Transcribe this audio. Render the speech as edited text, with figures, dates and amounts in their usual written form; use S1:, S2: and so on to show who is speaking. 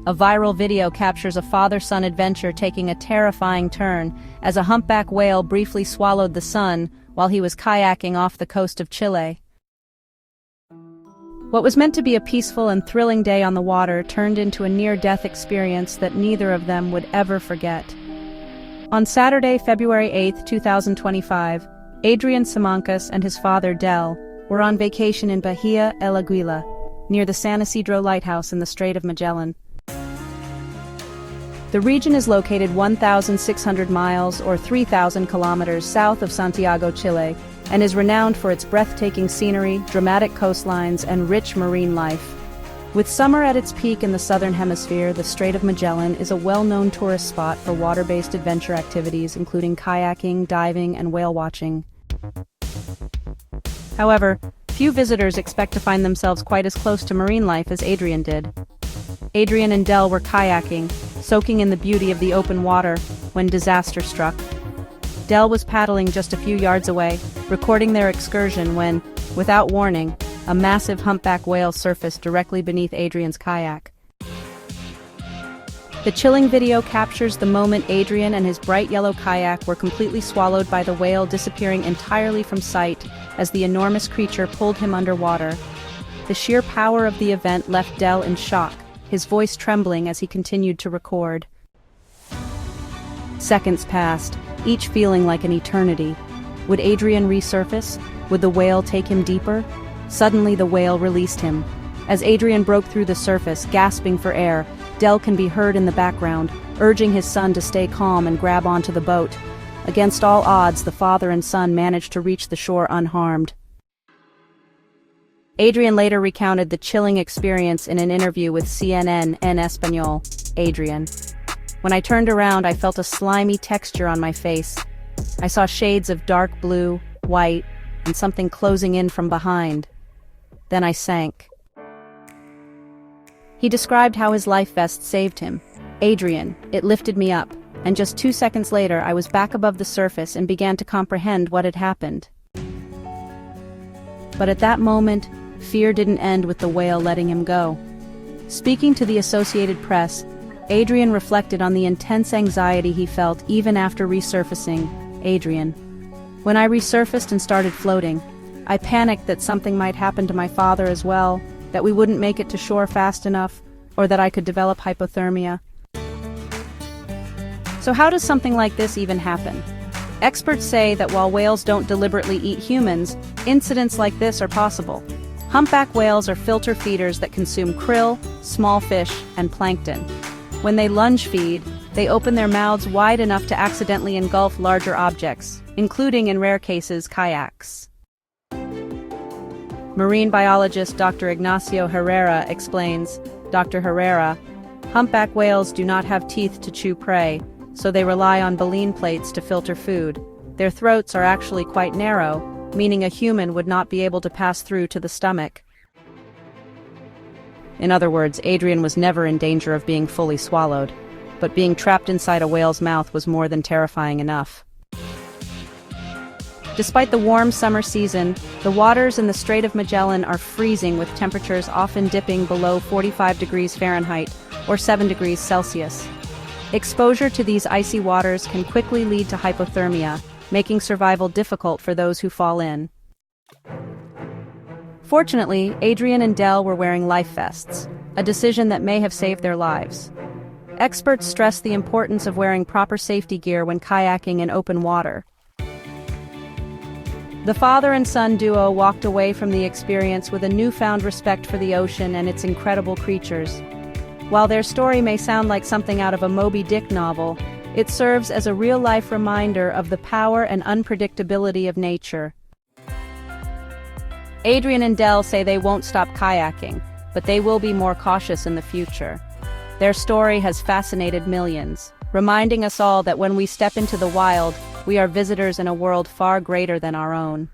S1: A viral video captures a father-son adventure taking a terrifying turn as a humpback whale briefly swallowed the son while he was kayaking off the coast of Chile. What was meant to be a peaceful and thrilling day on the water turned into a near-death experience that neither of them would ever forget. On Saturday, February 8, 2025, Adrian Simancas and his father Del were on vacation in Bahia El Aguila, near the San Isidro Lighthouse in the Strait of Magellan. The region is located 1,600 miles or 3,000 kilometers south of Santiago, Chile, and is renowned for its breathtaking scenery, dramatic coastlines, and rich marine life. With summer at its peak in the southern hemisphere, the Strait of Magellan is a well-known tourist spot for water-based adventure activities including kayaking, diving, and whale watching. However, few visitors expect to find themselves quite as close to marine life as Adrian did. Adrian and Del were kayaking, soaking in the beauty of the open water, when disaster struck. Del was paddling just a few yards away, recording their excursion when, without warning, a massive humpback whale surfaced directly beneath Adrian's kayak. The chilling video captures the moment Adrian and his bright yellow kayak were completely swallowed by the whale, disappearing entirely from sight as the enormous creature pulled him underwater. The sheer power of the event left Del in shock, his voice trembling as he continued to record. Seconds passed, each feeling like an eternity. Would Adrian resurface? Would the whale take him deeper? Suddenly the whale released him. As Adrian broke through the surface, gasping for air, Del can be heard in the background, urging his son to stay calm and grab onto the boat. Against all odds, the father and son managed to reach the shore unharmed. Adrian later recounted the chilling experience in an interview with CNN en Español. Adrian: "When I turned around, I felt a slimy texture on my face. I saw shades of dark blue, white, and something closing in from behind. Then I sank." He described how his life vest saved him. "Adrian, it lifted me up, and just 2 seconds later I was back above the surface and began to comprehend what had happened." But at that moment, fear didn't end with the whale letting him go. Speaking to the Associated Press, Adrian reflected on the intense anxiety he felt even after resurfacing. Adrian: "When I resurfaced and started floating, I panicked that something might happen to my father as well, that we wouldn't make it to shore fast enough, or that I could develop hypothermia." So how does something like this even happen? Experts say that while whales don't deliberately eat humans, incidents like this are possible. Humpback whales are filter feeders that consume krill, small fish, and plankton. When they lunge feed, they open their mouths wide enough to accidentally engulf larger objects, including, in rare cases, kayaks. Marine biologist Dr. Ignacio Herrera explains, Dr. Herrera: "Humpback whales do not have teeth to chew prey, so they rely on baleen plates to filter food. Their throats are actually quite narrow, meaning a human would not be able to pass through to the stomach." In other words, Adrian was never in danger of being fully swallowed, but being trapped inside a whale's mouth was more than terrifying enough. Despite the warm summer season, the waters in the Strait of Magellan are freezing, with temperatures often dipping below 45 degrees Fahrenheit or 7 degrees Celsius. Exposure to these icy waters can quickly lead to hypothermia, making survival difficult for those who fall in. Fortunately, Adrian and Del were wearing life vests, a decision that may have saved their lives. Experts stress the importance of wearing proper safety gear when kayaking in open water. The father and son duo walked away from the experience with a newfound respect for the ocean and its incredible creatures. While their story may sound like something out of a Moby Dick novel, it serves as a real-life reminder of the power and unpredictability of nature. Adrian and Del say they won't stop kayaking, but they will be more cautious in the future. Their story has fascinated millions, reminding us all that when we step into the wild, we are visitors in a world far greater than our own.